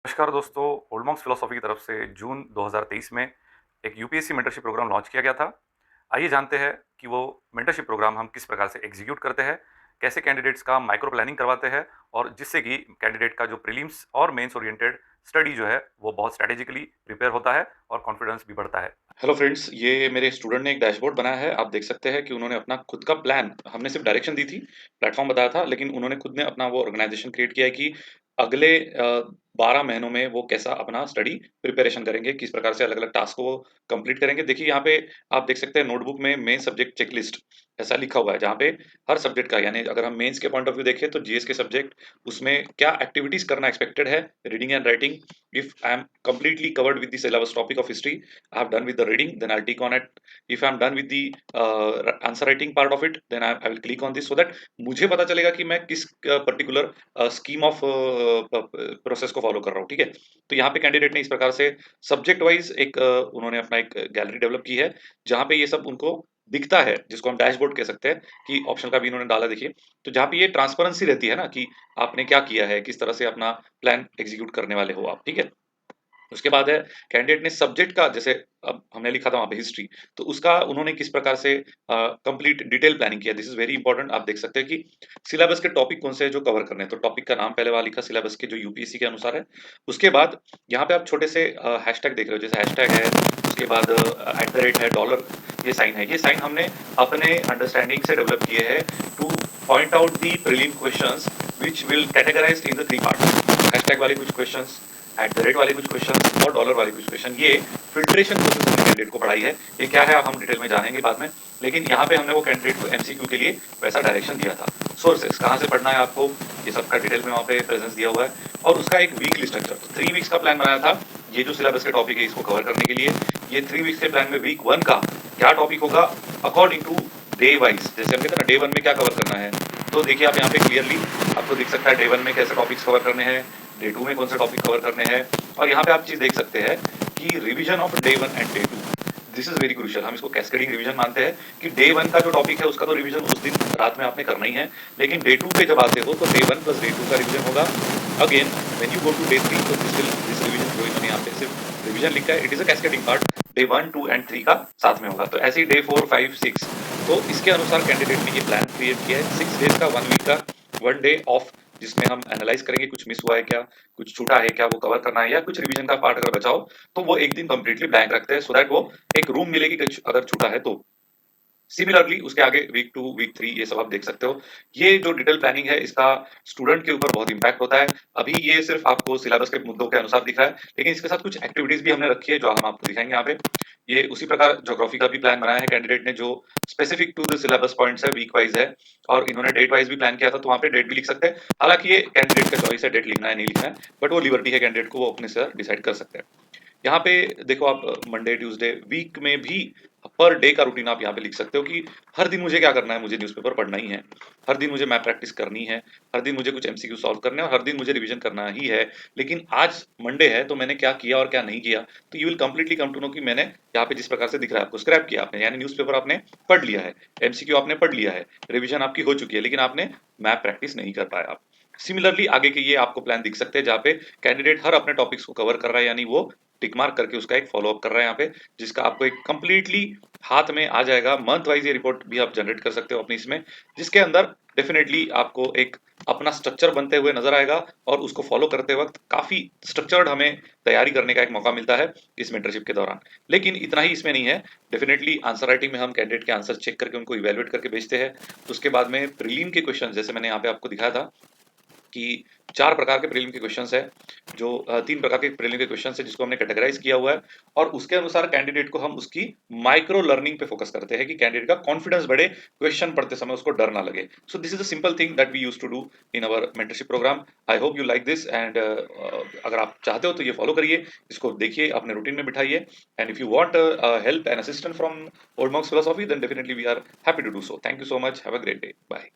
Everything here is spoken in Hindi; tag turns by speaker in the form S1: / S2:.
S1: नमस्कार दोस्तों, ओल्ड मॉन्क्स फिलॉसफी की तरफ से जून 2023 में एक यूपीएससी मेंटरशिप प्रोग्राम लॉन्च किया गया था। आइए जानते हैं कि वो मेंटरशिप प्रोग्राम हम किस प्रकार से एग्जीक्यूट करते हैं, कैसे कैंडिडेट्स का माइक्रो प्लानिंग करवाते हैं और जिससे कि कैंडिडेट का जो प्रीलिम्स और मेंस ओरिएंटेड स्टडी जो है वो बहुत स्ट्रेटेजिकली प्रिपेयर होता है और कॉन्फिडेंस भी बढ़ता है।
S2: हेलो फ्रेंड्स, ये मेरे स्टूडेंट ने एक डैशबोर्ड बनाया है। आप देख सकते हैं कि उन्होंने अपना खुद का प्लान, हमने सिर्फ डायरेक्शन दी थी, प्लेटफॉर्म बताया था, लेकिन उन्होंने खुद ने अपना वो ऑर्गेनाइजेशन क्रिएट किया है कि अगले 12 महीनों में वो कैसा अपना स्टडी प्रिपरेशन करेंगे, किस प्रकार से अलग-अलग टास्क को वो कंप्लीट करेंगे। देखिए यहाँ पे आप देख सकते हैं नोटबुक में मेन सब्जेक्ट चेकलिस्ट ऐसा लिखा हुआ है, जहाँ पे हर सब्जेक्ट का, यानी अगर हम मेंस के पॉइंट ऑफ व्यू देखें तो जीएस के सब्जेक्ट, उसमें क्या एक्टिविटीज करना एक्सपेक्टेड है, reading and writing. If I am completely covered with the syllabus topic of history, I have done with the reading, then I'll tick on it. If I'm done with the answer writing part of it, then I will click on this so that मुझे पता चलेगा कि मैं किस पर्टिकुलर स्कीम ऑफ प्रोसेस को फॉलो कर रहा हूँ। ठीक है, तो यहाँ पे कैंडिडेट ने इस प्रकार से सब्जेक्ट वाइज एक उन्होंने अपना एक गैलरी डेवलप की है, जहाँ पे ये सब उनको दिखता है, जिसको हम डैशबोर्ड कह सकते हैं कि ऑप्शन का भी इन्होंने डाला। देखिए, तो जहाँ पे ये ट्रांसपेरेंसी रहती है ना कि आपने क्या किया है, किस तरह से अपना प्लान एग्जीक्यूट करने वाले हो आप। ठीक है, उसके बाद है कैंडिडेट ने सब्जेक्ट का, जैसे अब हमने लिखा था वहाँ पे हिस्ट्री, तो उसका उन्होंने किस प्रकार से कंप्लीट डिटेल प्लानिंग किया। This is very important. आप देख सकते हैं कि सिलेबस के टॉपिक कौन से हैं जो कवर करने हैं, तो टॉपिक का नाम पहले वाला लिखा सिलेबस के जो यूपीएससी के अनुसार है। उसके बाद यहाँ पे आप छोटे से हैशटैग देख रहे हो, जैसे हैशटैग है, उसके बाद एट द रेट है, डॉलर, ये साइन है। ये साइन हमने अपने अंडरस्टैंडिंग से डेवलप किए हैं two point out the prelim questions which will categorised in the 3 parts. Hashtag वाले कुछ क्वेश्चंस, एट द रेट वाले कुछ क्वेश्चन और डॉलर वाले कुछ क्वेश्चन। ये फिल्ट्रेशन प्रोसेस हमने कैंडिडेट को पढ़ाई है। ये क्या है हम डिटेल में जानेंगे बाद में, लेकिन यहाँ पे हमने वो कैंडिडेट को एमसीक्यू के लिए वैसा डायरेक्शन दिया था। सोर्सेस कहाँ से पढ़ना है आपको, ये सबका डिटेल में वहाँ पे प्रेजेंस दिया हुआ है, और उसका एक वीकली स्ट्रक्चर, तो 3 वीक्स का प्लान बनाया था। ये जो सिलेबस के टॉपिक है इसको कवर करने के लिए, ये 3 वीक्स के प्लान में वीक 1 का क्या टॉपिक होगा अकॉर्डिंग टू डे वाइज, जैसे हम कहते हैं ना डे 1 में क्या कवर करना है। तो देखिए आप यहाँ पे क्लियरली आपको दिख सकता है डे 1 में कैसे टॉपिक्स कवर करने हैं, डे 2 में कौन से टॉपिक कवर करने हैं, और यहाँ पे आप चीज देख सकते हैं कि revision of day 1 and day 2, this is very crucial. हम इसको कैस्केडिंग रिवीजन मानते हैं कि डे 1 का जो टॉपिक है उसका तो रिवीजन उस दिन रात में आपने करना ही है, लेकिन डे 2 पे जब आते हो तो डे 1 प्लस डे 2 का रिवीजन होगा। Again when you go to day 3, तो दिस रिवीजन जो इन्होंने यहाँ पे सिर्फ रिवीजन लिखा है, it is a cascading part, day 1 2 and 3 का साथ में होगा। तो ऐसे ही डे 4 5 6, तो इसके अनुसार कैंडिडेट ने ये प्लान क्रिएट किया है। 6 डेज का, 1 वीक का, 1 डे ऑफ, जिसमें हम एनालाइज करेंगे कुछ मिस हुआ है क्या, कुछ छूटा है क्या, वो कवर करना है, या कुछ रिवीजन का पार्ट अगर बचा हो तो वो एक दिन कंप्लीटली ब्लैंक रखते हैं, सो दैट वो एक रूम मिलेगी कुछ अगर छूटा है तो। सिमिलरली उसके आगे वीक 2 वीक 3 ये सब आप देख सकते हो। ये जो डिटेल प्लानिंग है इसका स्टूडेंट के ऊपर बहुत इंपैक्ट होता है। अभी ये सिर्फ आपको सिलेबस के मुद्दों के अनुसार दिख रहा है, लेकिन इसके साथ कुछ एक्टिविटीज भी हमने रखी है जो हम आपको दिखाएंगे यहाँ पे। ये उसी प्रकार ज्योग्राफी का भी प्लान बनाया है कैंडिडेट ने, जो specific to the syllabus points है, वीक वाइज है, और इन्होंने डेट वाइज भी प्लान किया था, तो वहाँ पे डेट भी लिख सकते हैं। हालांकि ये कैंडिडेट का चॉइस है डेट लिखना है नहीं लिखना है, बट वो लिबर्टी है कैंडिडेट को, वो अपने से डिसाइड कर सकते हैं। यहाँ पे देखो आप मंडे ट्यूसडे वीक में भी पर डे का रूटीन आप यहाँ पे लिख सकते हो कि हर दिन मुझे क्या करना है, मुझे न्यूज़पेपर पढ़ना ही है, हर दिन मुझे मैथ प्रैक्टिस करनी है, हर दिन मुझे कुछ एमसीक्यू सॉल्व करने हैं, और हर दिन मुझे रिवीजन करना ही है। लेकिन आज मंडे है तो मैंने क्या किया और क्या नहीं किया, तो you will completely come to know कि मैंने यहाँ पे जिस प्रकार से दिख रहा है आपको, स्क्रैप किया आपने, यानी न्यूज़पेपर आपने पढ़ लिया है, एमसीक्यू आपने पढ़ लिया है, रिविजन आपकी हो चुकी है, लेकिन आपने मैथ प्रैक्टिस नहीं कर पाया आप। सिमिलरली आगे के ये आपको प्लान दिख सकते हैं जहाँ पे कैंडिडेट हर अपने टॉपिक्स को कवर कर रहा है, यानी वो टिक मार्क करके उसका एक फॉलो अप कर रहा है यहाँ पे, जिसका आपको एक कंप्लीटली हाथ में आ जाएगा। मंथ वाइज ये रिपोर्ट भी आप जनरेट कर सकते हो अपनी इसमें, जिसके अंदर डेफिनेटली आपको एक अपना स्ट्रक्चर बनते हुए नजर आएगा, और उसको फॉलो करते वक्त काफी स्ट्रक्चर्ड हमें तैयारी करने का एक मौका मिलता है इस मेंटरशिप के दौरान। लेकिन इतना ही इसमें नहीं है, डेफिनेटली आंसर राइटिंग में हम कैंडिडेट के आंसर चेक करके उनको इवेलुएट करके भेजते हैं। उसके बाद में प्रीलिम के क्वेश्चन, जैसे मैंने यहाँ पे आपको दिखाया था कि 4 प्रकार के प्रीलिम के क्वेश्चंस हैं, जो 3 प्रकार के प्रीलिम के क्वेश्चंस हैं जिसको हमने कैटेगराइज किया हुआ है, और उसके अनुसार कैंडिडेट को हम उसकी माइक्रो लर्निंग पे फोकस करते हैं कि कैंडिडेट का कॉन्फिडेंस बढ़े, क्वेश्चन पढ़ते समय उसको डर ना लगे। So this is a simple thing that we used to do in our mentorship programme. I hope you like this, and अगर आप चाहते हो तो ये फॉलो करिए, इसको देखिए, अपने रूटीन में बिठाइए, and if you want help and assistant from Old Monks Philosophy, then definitely we are happy to do so. Thank you so much, have a great day, bye.